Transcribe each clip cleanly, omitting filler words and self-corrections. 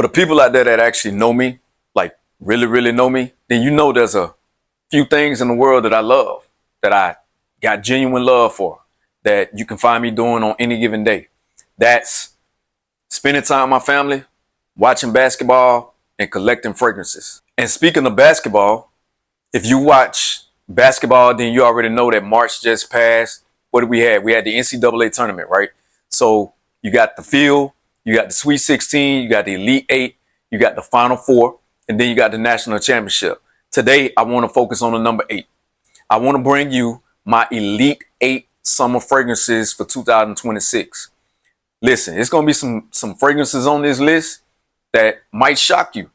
For the people out there that actually know me, like really, really know me, then you know there's a few things in the world that I love, that I got genuine love for, that you can find me doing on any given day. That's spending time with my family, watching basketball, and collecting fragrances. And speaking of basketball, if you watch basketball, then you already know that March just passed. What did we have? We had the NCAA tournament, right? So you got the field, you got the Sweet 16, you got the Elite Eight, you got the Final Four, and then you got the National Championship. Today, I want to focus on the number 8. I want to bring you my Elite 8 summer fragrances for 2026. Listen, it's going to be some fragrances on this list that might shock you.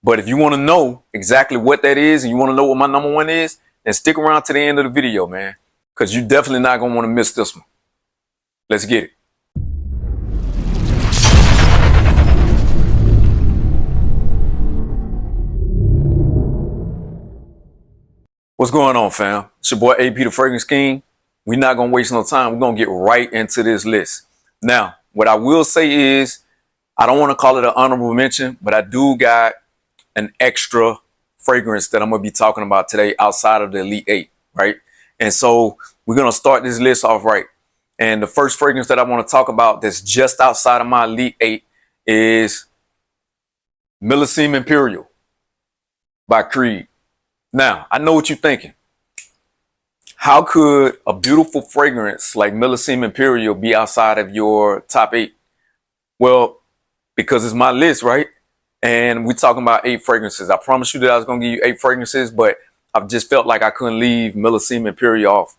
But if you want to know exactly what that is and you want to know what my number 1 is, then stick around to the end of the video, man, because you're definitely not going to want to miss this one. Let's get it. What's going on, fam? It's your boy AP the Fragrance King. We're not going to waste no time. We're going to get right into this list. Now, what I will say is, I don't want to call it an honorable mention, but I do got an extra fragrance that I'm going to be talking about today outside of the Elite 8, right? And so we're going to start this list off right. And the first fragrance that I want to talk about that's just outside of my Elite 8 is Millesime Imperial by Creed. Now, I know what you're thinking. How could a beautiful fragrance like Millesime Imperial be outside of your top 8? Well, because it's my list, right? And we're talking about 8 fragrances. I promised you that I was going to give you 8 fragrances, but I've just felt like I couldn't leave Millesime Imperial off.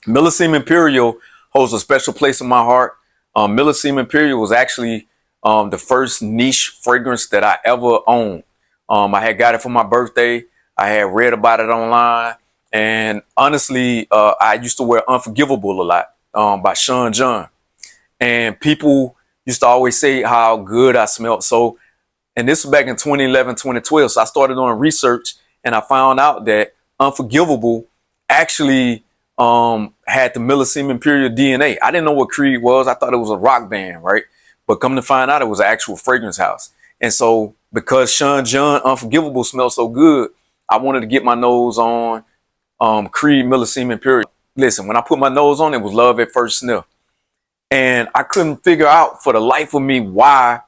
Millesime Imperial holds a special place in my heart. Millesime Imperial was actually the first niche fragrance that I ever owned. I had got it for my birthday. I had read about it online. And honestly, I used to wear Unforgivable a lot by Sean John. And people used to always say how good I smelled. So, and this was back in 2011, 2012. So I started doing research and I found out that Unforgivable actually had the Millesime Imperial DNA. I didn't know what Creed was. I thought it was a rock band, right? But come to find out, it was an actual fragrance house. And so because Sean John Unforgivable smelled so good, I wanted to get my nose on Creed Millesime Imperial. Listen, when I put my nose on it, was love at first sniff. And I couldn't figure out for the life of me why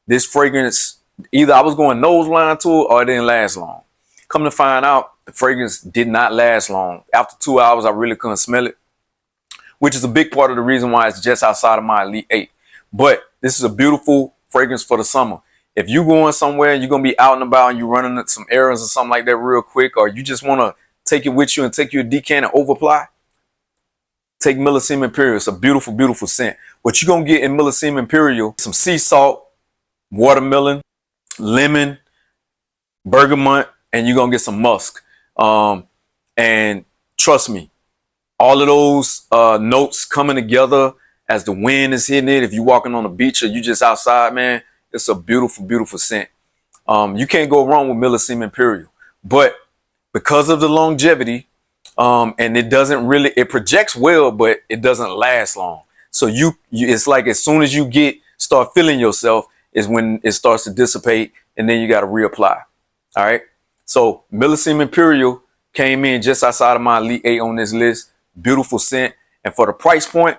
this fragrance, either I was going nose blind to it or it didn't last long. Come to find out, the fragrance did not last long. After 2 hours, I really couldn't smell it, which is a big part of the reason why it's just outside of my Elite 8. But this is a beautiful fragrance for the summer. If you're going somewhere and you're going to be out and about and you're running some errands or something like that real quick, or you just want to take it with you and take you a decant and over-apply, take Millesime Imperial. It's a beautiful, beautiful scent. What you're going to get in Millesime Imperial, some sea salt, watermelon, lemon, bergamot, and you're going to get some musk. And trust me, all of those notes coming together as the wind is hitting it. If you're walking on the beach or you just outside, man, it's a beautiful, beautiful scent. You can't go wrong with Millesime Imperial. But because of the longevity, and it projects well, but it doesn't last long. So it's like as soon as you start feeling yourself is when it starts to dissipate, and then you got to reapply. All right. So Millesime Imperial came in just outside of my Elite 8 on this list. Beautiful scent. And for the price point,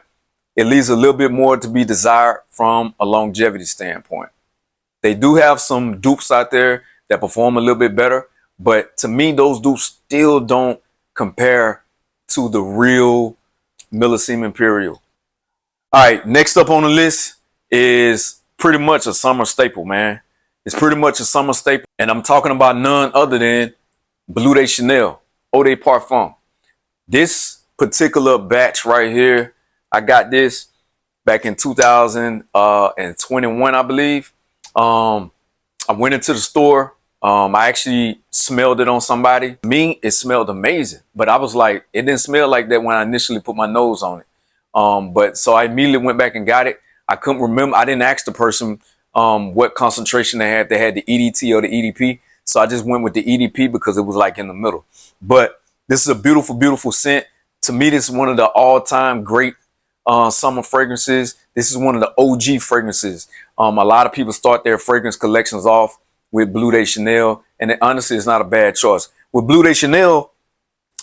it leaves a little bit more to be desired from a longevity standpoint. They do have some dupes out there that perform a little bit better, but to me, those dupes still don't compare to the real Millesime Imperial. All right, next up on the list is pretty much a summer staple, man. It's pretty much a summer staple, and I'm talking about none other than Bleu de Chanel, Eau de Parfum. This particular batch right here, I got this back in 2021, I believe. I went into the store. I actually smelled it on somebody. Me, it smelled amazing, but I was like, it didn't smell like that when I initially put my nose on it. But so I immediately went back and got it. I couldn't remember. I didn't ask the person what concentration they had. They had the EDT or the EDP. So I just went with the EDP because it was like in the middle. But this is a beautiful, beautiful scent. To me, this is one of the all-time great summer fragrances. This is one of the OG fragrances. A lot of people start their fragrance collections off with Bleu de Chanel, and it, honestly, it's not a bad choice. With Bleu de Chanel,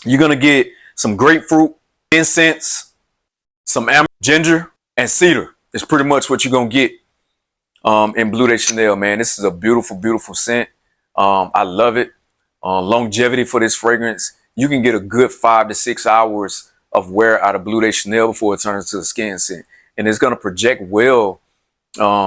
you're gonna get some grapefruit, incense, some amber, ginger, and cedar. It's pretty much what you're gonna get in Bleu de Chanel, man. This is a beautiful, beautiful scent. I love it. Longevity for this fragrance, you can get a good 5 to 6 hours of wear out of Bleu de Chanel before it turns to a skin scent. And it's going to project well,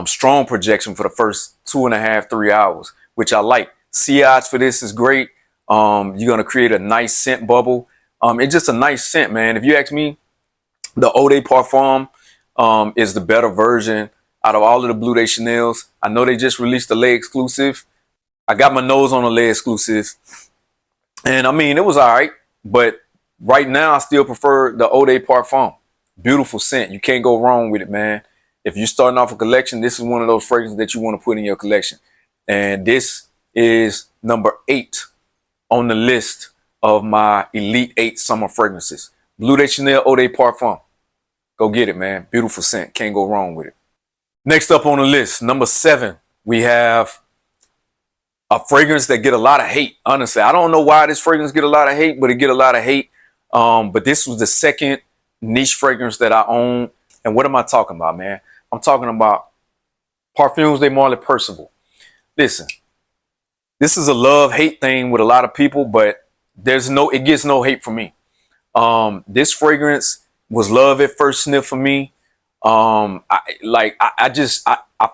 strong projection for the first 2.5, 3 hours, which I like. Sillage for this is great. You're going to create a nice scent bubble. It's just a nice scent, man. If you ask me, the Eau de Parfum is the better version out of all of the Bleu de Chanels. I know they just released the Lay exclusive. I got my nose on a Lay exclusive, and I mean, it was all right, but right now I still prefer the Eau de Parfum. Beautiful scent. You can't go wrong with it, man. If you're starting off a collection, this is one of those fragrances that you want to put in your collection. And this is number 8 on the list of my Elite 8 summer fragrances. Bleu de Chanel Eau de Parfum. Go get it, man. Beautiful scent. Can't go wrong with it. Next up on the list, number 7, we have a fragrance that get a lot of hate. Honestly, I don't know why this fragrance get a lot of hate, but it get a lot of hate. But this was the second niche fragrance that I own. And what am I talking about, man? I'm talking about Parfums de Marly Percival. Listen, this is a love-hate thing with a lot of people, but it gets no hate from me. This fragrance was love at first sniff for me. I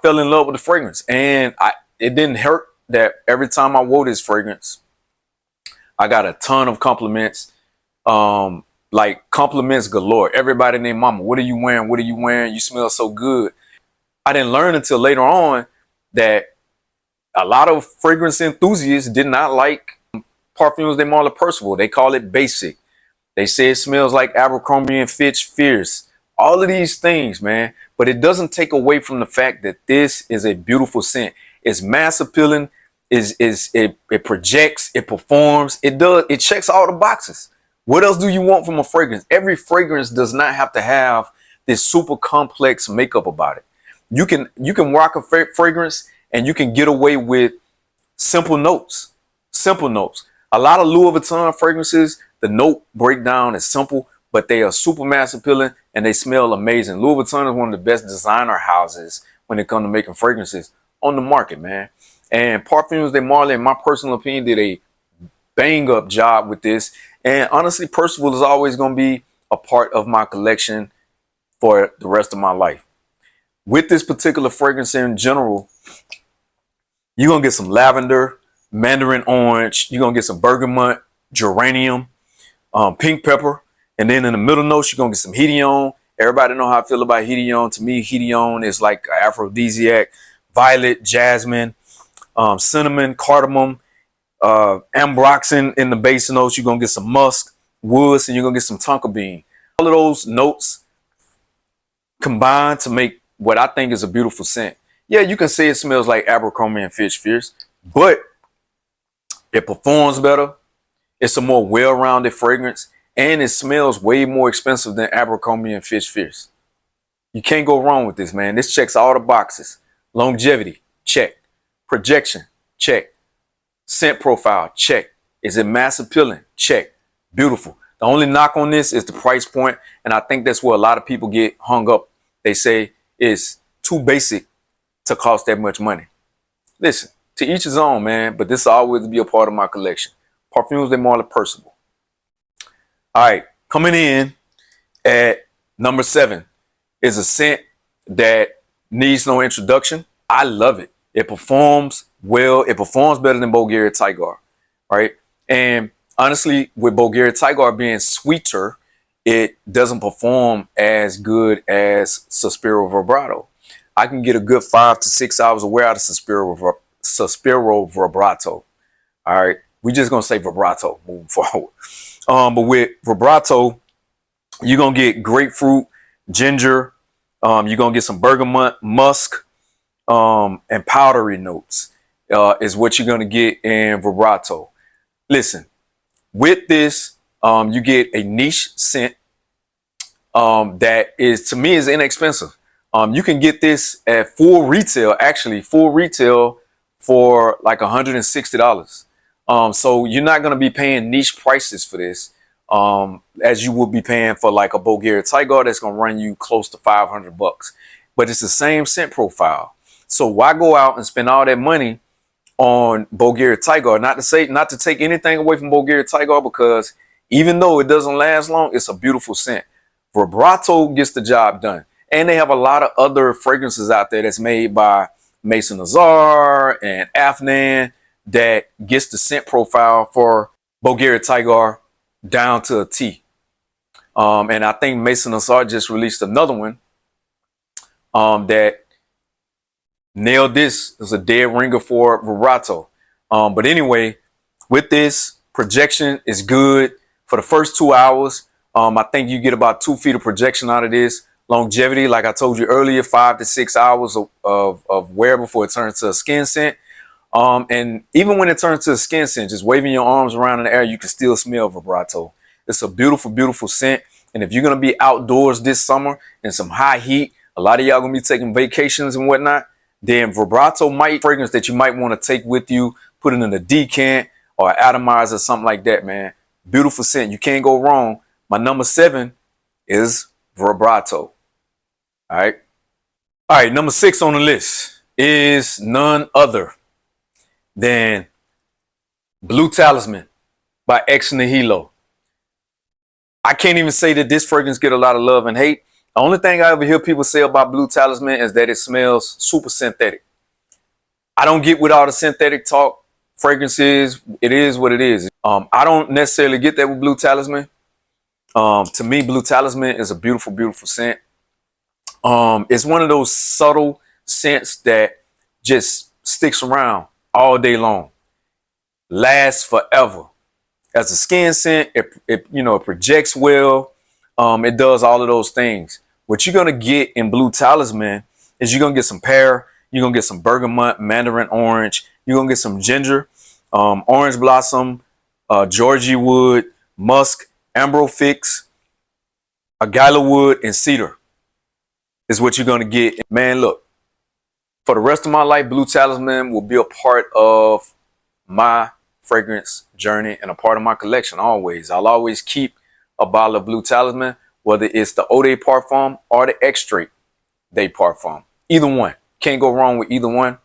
fell in love with the fragrance, and it didn't hurt that every time I wore this fragrance, I got a ton of compliments, like compliments galore. Everybody named Mama, what are you wearing? What are you wearing? You smell so good. I didn't learn until later on that a lot of fragrance enthusiasts did not like Parfums de Marly Percival. They call it basic. They say it smells like Abercrombie and Fitch Fierce. All of these things, man. But it doesn't take away from the fact that this is a beautiful scent. It's mass appealing. It projects, it performs, it checks all the boxes. What else do you want from a fragrance? Every fragrance does not have to have this super complex makeup about it. You can rock a fragrance and you can get away with simple notes. Simple notes. A lot of Louis Vuitton fragrances, the note breakdown is simple, but they are super mass appealing and they smell amazing. Louis Vuitton is one of the best designer houses when it comes to making fragrances on the market, man. And Parfums de Marly, in my personal opinion, did a bang up job with this. And honestly, Percival is always going to be a part of my collection for the rest of my life. With this particular fragrance in general, you're going to get some lavender, mandarin orange. You're going to get some bergamot, geranium, pink pepper. And then in the middle notes, you're going to get some Hedione. Everybody know how I feel about Hedione. To me, Hedione is like an aphrodisiac. Violet, jasmine, cinnamon, cardamom, ambroxan in the base notes. You're going to get some musk, woods, and you're going to get some tonka bean. All of those notes combine to make what I think is a beautiful scent. Yeah, you can say it smells like Abercrombie and Fitch Fierce, but it performs better. It's a more well-rounded fragrance, and it smells way more expensive than Abercrombie and Fitch Fierce. You can't go wrong with this, man. This checks all the boxes. Longevity, check. Projection, check. Scent profile, check. Is it mass appealing? Check. Beautiful. The only knock on this is the price point, and I think that's where a lot of people get hung up. They say it's too basic to cost that much money. Listen, to each his own, man, but this will always be a part of my collection. Parfums de Marly Percival. All right, coming in at number 7 is a scent that needs no introduction. I love it. It performs well. It performs better than Bulgarian Tiger, right? And honestly, with Bulgarian Tiger being sweeter, it doesn't perform as good as Sospiro Vibrato. I can get a good 5 to 6 hours of wear out of Sospiro Vibrato. All right, we just gonna say Vibrato moving forward. But with Vibrato, you're gonna get grapefruit, ginger. You're gonna get some bergamot, musk, and powdery notes. Is what you're gonna get in Vibrato. Listen, with this, you get a niche scent. that is, to me, is inexpensive. You can get this at full retail, actually full retail, for like $160. So you're not going to be paying niche prices for this, as you would be paying for like a Bulgarian Tiger that's going to run you close to 500 bucks. But it's the same scent profile. So why go out and spend all that money on Bulgarian Tiger? Not to take anything away from Bulgarian Tiger, because even though it doesn't last long, it's a beautiful scent. Vibrato gets the job done. And they have a lot of other fragrances out there that's made by Maison Nazar and Afnan that gets the scent profile for Bulgarian Tiger down to a T. And I think Maison Nazar just released another one that nailed this. It was a dead ringer for Vibrato. But anyway, with this, projection is good for the first 2 hours. I think you get about 2 feet of projection out of this. Longevity, like I told you earlier, 5 to 6 hours of wear before it turns to a skin scent. And even when it turns to a skin scent, just waving your arms around in the air, you can still smell Vibrato. It's a beautiful, beautiful scent. And if you're going to be outdoors this summer in some high heat, a lot of y'all going to be taking vacations and whatnot, then Vibrato might fragrance that you might want to take with you, put it in a decant or an atomizer or something like that, man. Beautiful scent. You can't go wrong. My number 7 is Vibrato. All right. All right. Number 6 on the list is none other than Blue Talisman by Ex Nihilo. I can't even say that this fragrance get a lot of love and hate. The only thing I ever hear people say about Blue Talisman is that it smells super synthetic. I don't get with all the synthetic talk. Fragrances, it is what it is. I don't necessarily get that with Blue Talisman. To me, Blue Talisman is a beautiful, beautiful scent. It's one of those subtle scents that just sticks around all day long, lasts forever. As a skin scent, it projects well. It does all of those things. What you're gonna get in Blue Talisman is you're gonna get some pear, you're gonna get some bergamot, mandarin orange, you're gonna get some ginger, orange blossom, Georgie wood, musk, amber fix, agila wood, and cedar is what you're gonna get. Man, look, for the rest of my life, Blue Talisman will be a part of my fragrance journey and a part of my collection always. I'll always keep a bottle of Blue Talisman, whether it's the Eau de Parfum or the Extrait de Parfum. Either one. Can't go wrong with either one.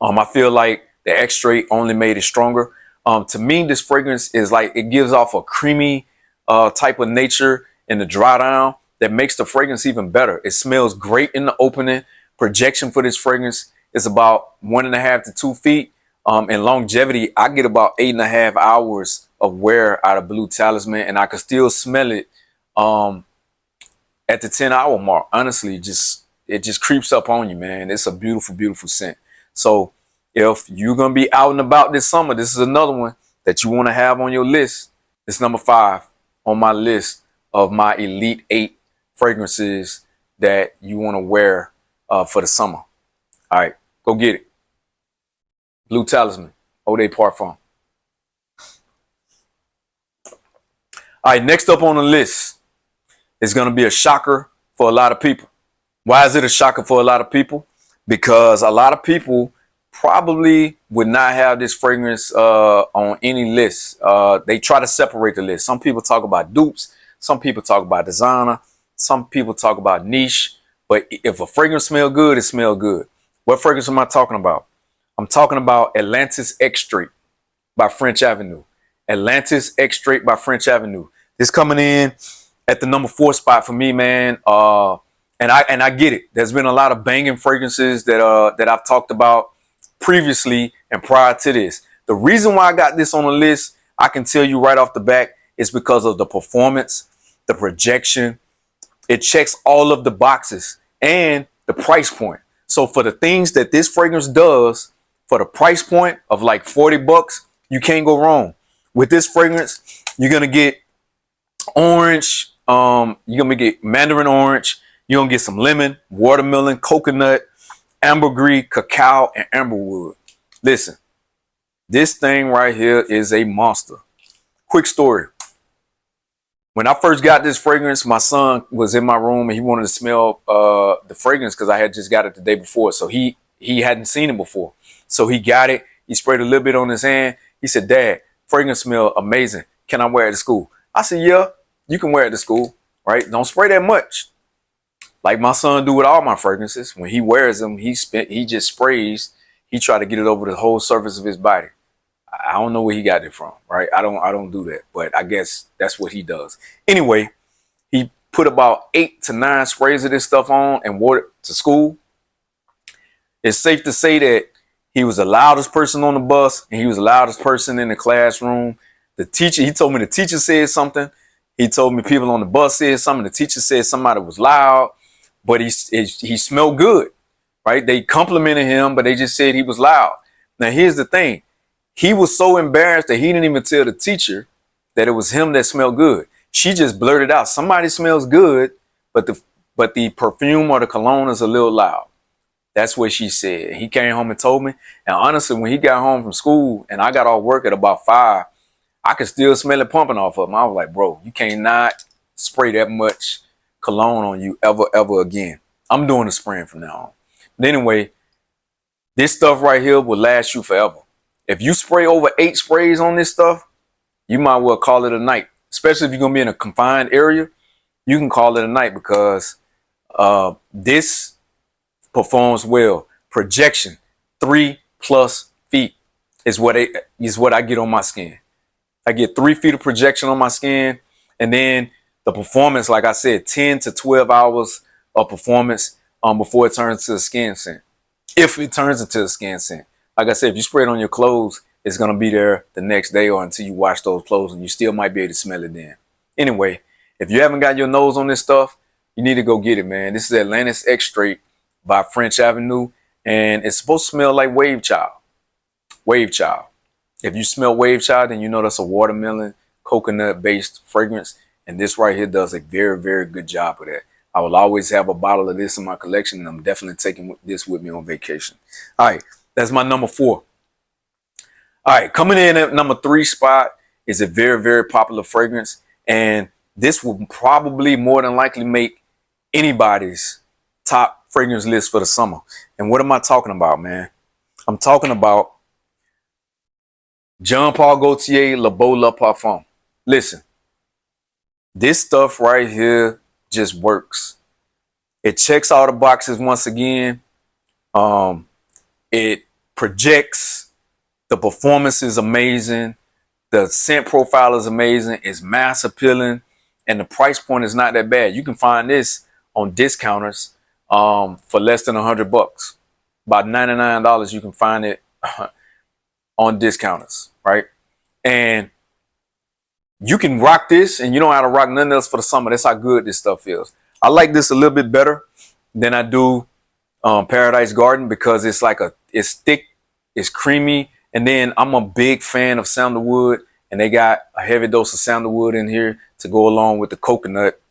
I feel like the Extrait only made it stronger. To me, this fragrance is like, it gives off a creamy type of nature in the dry down that makes the fragrance even better. It smells great in the opening. Projection for this fragrance is about 1.5 to 2 feet. And longevity, I get about 8.5 hours of wear out of Blue Talisman, and I can still smell it at the 10-hour mark. Honestly, it just creeps up on you, man. It's a beautiful, beautiful scent. So if you're gonna be out and about this summer, this is another one that you want to have on your list. It's number 5 on my list of my Elite 8 fragrances that you want to wear for the summer. All right, go get it. Blue Talisman, Eau de Parfum. All right, next up on the list is going to be a shocker for a lot of people. Why is it a shocker for a lot of people? Because a lot of people probably would not have this fragrance on any list. They try to separate the list. Some people talk about dupes. Some people talk about designer. Some people talk about niche. But if a fragrance smells good, it smells good. What fragrance am I talking about? I'm talking about Atlantis Extrait by French Avenue. Atlantis Extrait by French Avenue. This coming in at the number 4 spot for me, man. And I get it. There's been a lot of banging fragrances that I've talked about previously and prior to this. The reason why I got this on the list, I can tell you right off the bat, is because of the performance, the projection. It checks all of the boxes and the price point. So for the things that this fragrance does, for the price point of like 40 bucks, you can't go wrong. With this fragrance, you're going to get orange. You're going to get mandarin orange. You're going to get some lemon, watermelon, coconut, ambergris, cacao, and amberwood. Listen, this thing right here is a monster. Quick story. When I first got this fragrance, my son was in my room and he wanted to smell the fragrance because I had just got it the day before. So he hadn't seen it before. So he got it. He sprayed a little bit on his hand. He said, "Dad, fragrance smell amazing. Can I wear it to school?" I said, "Yeah, you can wear it to school, right? Don't spray that much." Like my son do with all my fragrances. When he wears them, he just sprays. He try to get it over the whole surface of his body. I don't know where he got it from, right? I don't do that, but I guess that's what he does. Anyway, he put about 8 to 9 sprays of this stuff on and wore it to school. It's safe to say that he was the loudest person on the bus and he was the loudest person in the classroom. The teacher, he told me the teacher said something. He told me people on the bus said something. The teacher said somebody was loud, but he smelled good, right? They complimented him, but they just said he was loud. Now, here's the thing. He was so embarrassed that he didn't even tell the teacher that it was him that smelled good. She just blurted out, "Somebody smells good, but the perfume or the cologne is a little loud." That's what she said. He came home and told me. And honestly, when he got home from school and I got off work at about 5, I could still smell it pumping off of him. I was like, "Bro, you cannot spray that much cologne on you ever again." I'm doing the spraying from now on. But anyway, this stuff right here will last you forever. If you spray over 8 sprays on this stuff, you might well call it a night. Especially if you're going to be in a confined area, you can call it a night because this performs well. Projection, 3+ feet is what I get on my skin. I get 3 feet of projection on my skin. And then the performance, like I said, 10 to 12 hours of performance before it turns to a skin scent. If it turns into a skin scent. Like I said, if you spray it on your clothes, it's going to be there the next day or until you wash those clothes, and you still might be able to smell it then. Anyway, if you haven't got your nose on this stuff, you need to go get it, man. This is Atlantis Extrait by French Avenue, and it's supposed to smell like Wave Child. Wave Child. If you smell Wave Child, then you know that's a watermelon, coconut-based fragrance, and this right here does a very, very good job of that. I will always have a bottle of this in my collection, and I'm definitely taking this with me on vacation. All right. That's my number 4. All right, coming in at number 3 spot is a very, very popular fragrance. And this will probably more than likely make anybody's top fragrance list for the summer. And what am I talking about, man? I'm talking about Jean Paul Gaultier Le Beau Le Parfum. Listen, this stuff right here just works. It checks all the boxes once again. It projects. The performance is amazing. The scent profile is amazing. It's mass appealing. And the price point is not that bad. You can find this on discounters for less than $100. About $99 you can find it on discounters, right? And you can rock this and you don't have to rock nothing else for the summer. That's how good this stuff is. I like this a little bit better than I do Paradise Garden because it's thick, it's creamy, and then I'm a big fan of sandalwood, and they got a heavy dose of sandalwood in here to go along with the coconut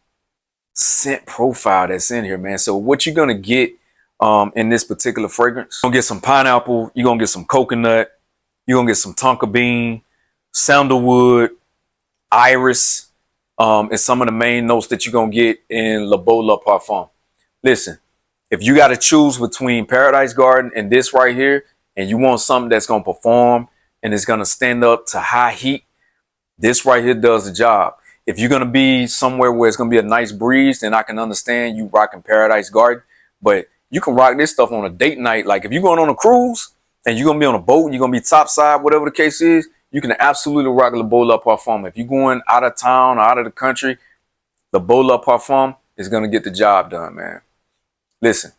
scent profile that's in here, man. So what you're gonna get in this particular fragrance, you're gonna get some pineapple, you're gonna get some coconut, you're gonna get some tonka bean, sandalwood, iris, and some of the main notes that you're gonna get in Le Beau Le Parfum. Listen, if you got to choose between Paradise Garden and this right here, and you want something that's going to perform and it's going to stand up to high heat, this right here does the job. If you're going to be somewhere where it's going to be a nice breeze, then I can understand you rocking Paradise Garden. But you can rock this stuff on a date night. Like if you're going on a cruise and you're going to be on a boat, you're going to be topside, whatever the case is, you can absolutely rock Le Beau Le Parfum. If you're going out of town or out of the country, Le Beau Le Parfum is going to get the job done, man. Listen,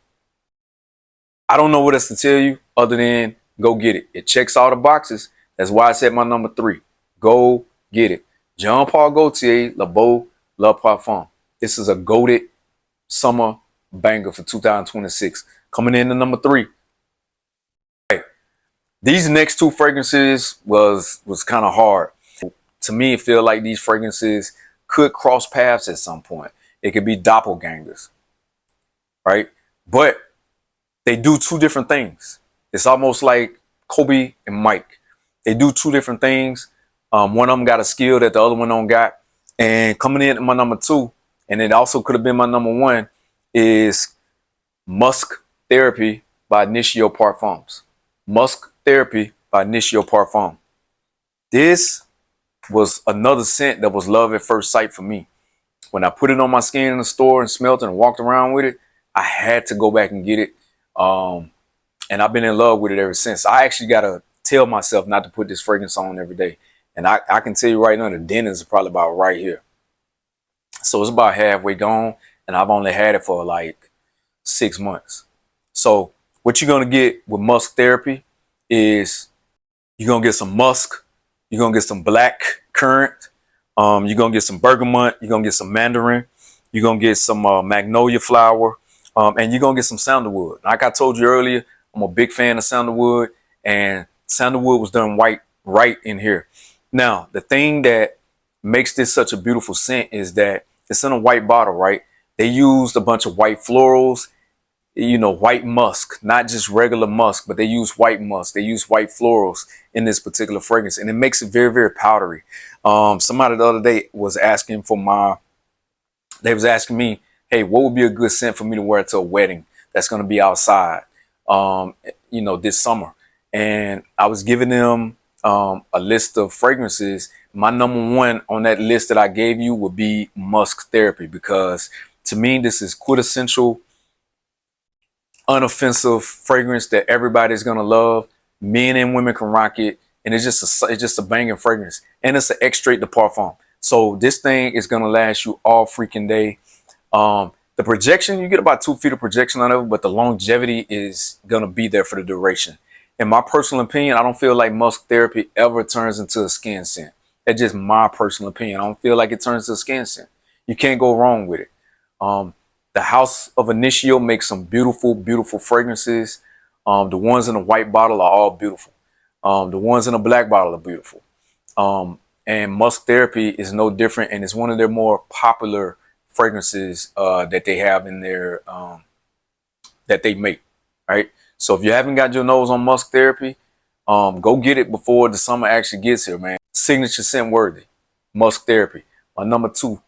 I don't know what else to tell you other than go get it. It checks all the boxes. That's why I said my number 3. Go get it. Jean Paul Gaultier Le Beau Le Parfum. This is a goated summer banger for 2026. Coming in at number 3. Right. These next 2 fragrances was kind of hard. To me, it feels like these fragrances could cross paths at some point. It could be doppelgangers. Right? But they do 2 different things. It's almost like Kobe and Mike. They do 2 different things. One of them got a skill that the other one don't got. And coming in at my number 2, and it also could have been my number 1, is Musk Therapy by Initio Parfums. Musk Therapy by Initio Parfum. This was another scent that was love at first sight for me. When I put it on my skin in the store and smelled it and walked around with it, I had to go back and get it. And I've been in love with it ever since. I actually got to tell myself not to put this fragrance on every day. And I can tell you right now, the dent is probably about right here. So it's about halfway gone, and I've only had it for like 6 months. So what you're going to get with Musk Therapy is you're going to get some musk, you're going to get some black currant, you're going to get some bergamot, you're going to get some mandarin, you're going to get some magnolia flower, and you're going to get some sandalwood. Like I told you earlier, I'm a big fan of sandalwood, and sandalwood was done right in here. Now, the thing that makes this such a beautiful scent is that it's in a white bottle, right? They used a bunch of white florals, you know, white musk, not just regular musk, but they use white musk. They use white florals in this particular fragrance, and it makes it very, very powdery. Somebody the other day was asking they was asking me, hey, what would be a good scent for me to wear to a wedding that's going to be outside, you know, this summer? And I was giving them a list of fragrances. My number 1 on that list that I gave you would be Musk Therapy, because to me, this is quintessential, unoffensive fragrance that everybody's going to love. Men and women can rock it. And it's just a banging fragrance. And it's an extrait de parfum. So this thing is going to last you all freaking day. The projection, you get about 2 feet of projection out of it, but the longevity is going to be there for the duration. In my personal opinion, I don't feel like Musk Therapy ever turns into a skin scent. That's just my personal opinion. I don't feel like it turns into a skin scent. You can't go wrong with it. The House of Initio makes some beautiful, beautiful fragrances. The ones in the white bottle are all beautiful. The ones in the black bottle are beautiful. And Musk Therapy is no different, and it's one of their more popular fragrances that they have in their that they make, right? So if you haven't got your nose on Musk Therapy, go get it before the summer actually gets here, man. Signature scent worthy, Musk Therapy. My number 2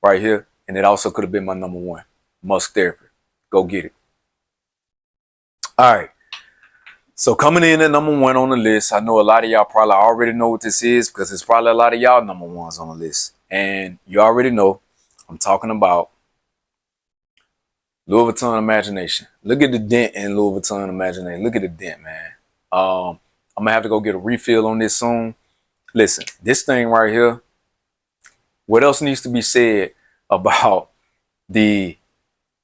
right here, and it also could have been my number 1, Musk Therapy. Go get it. All right. So coming in at number 1 on the list, I know a lot of y'all probably already know what this is, because it's probably a lot of y'all number 1s on the list. And you already know I'm talking about Louis Vuitton Imagination. Look at the dent in Louis Vuitton Imagination. Look at the dent, man. I'm going to have to go get a refill on this soon. Listen, this thing right here, what else needs to be said about the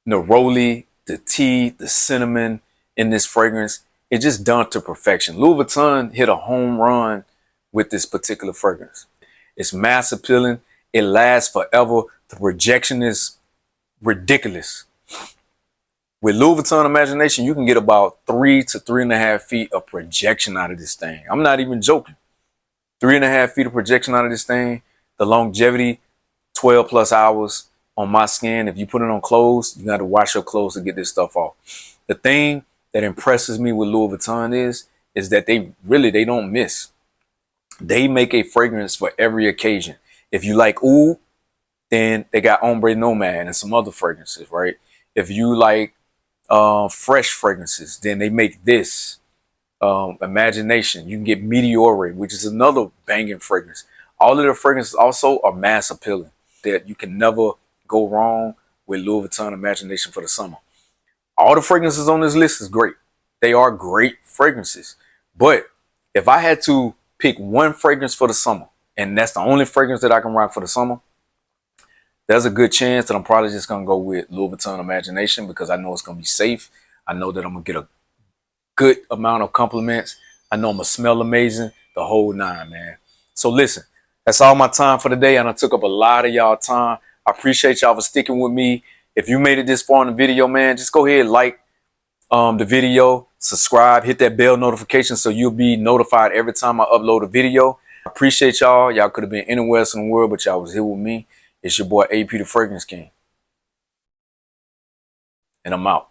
neroli, the tea, the cinnamon in this fragrance? It's just done to perfection. Louis Vuitton hit a home run with this particular fragrance. It's mass appealing. It lasts forever. The projection is ridiculous. With Louis Vuitton Imagination, you can get about 3 to 3.5 feet of projection out of this thing. I'm not even joking. 3.5 feet of projection out of this thing. The longevity, 12 plus hours on my skin. If you put it on clothes, you got to wash your clothes to get this stuff off. The thing that impresses me with Louis Vuitton is that they don't miss. They make a fragrance for every occasion. If you like oud, then they got Ombre Nomad and some other fragrances, right? If you like fresh fragrances, then they make this Imagination. You can get Meteore, which is another banging fragrance. All of their fragrances also are mass appealing, that you can never go wrong with Louis Vuitton Imagination for the summer. All the fragrances on this list is great. They are great fragrances. But if I had to pick one fragrance for the summer, and that's the only fragrance that I can rock for the summer, there's a good chance that I'm probably just going to go with Louis Vuitton Imagination, because I know it's going to be safe. I know that I'm going to get a good amount of compliments. I know I'm going to smell amazing, the whole nine, man. So listen, that's all my time for today, and I took up a lot of y'all time. I appreciate y'all for sticking with me. If you made it this far in the video, man, just go ahead, like the video, subscribe, hit that bell notification so you'll be notified every time I upload a video. I appreciate y'all. Y'all could have been anywhere else in the world, but y'all was here with me. It's your boy AP the Fragrance King, and I'm out.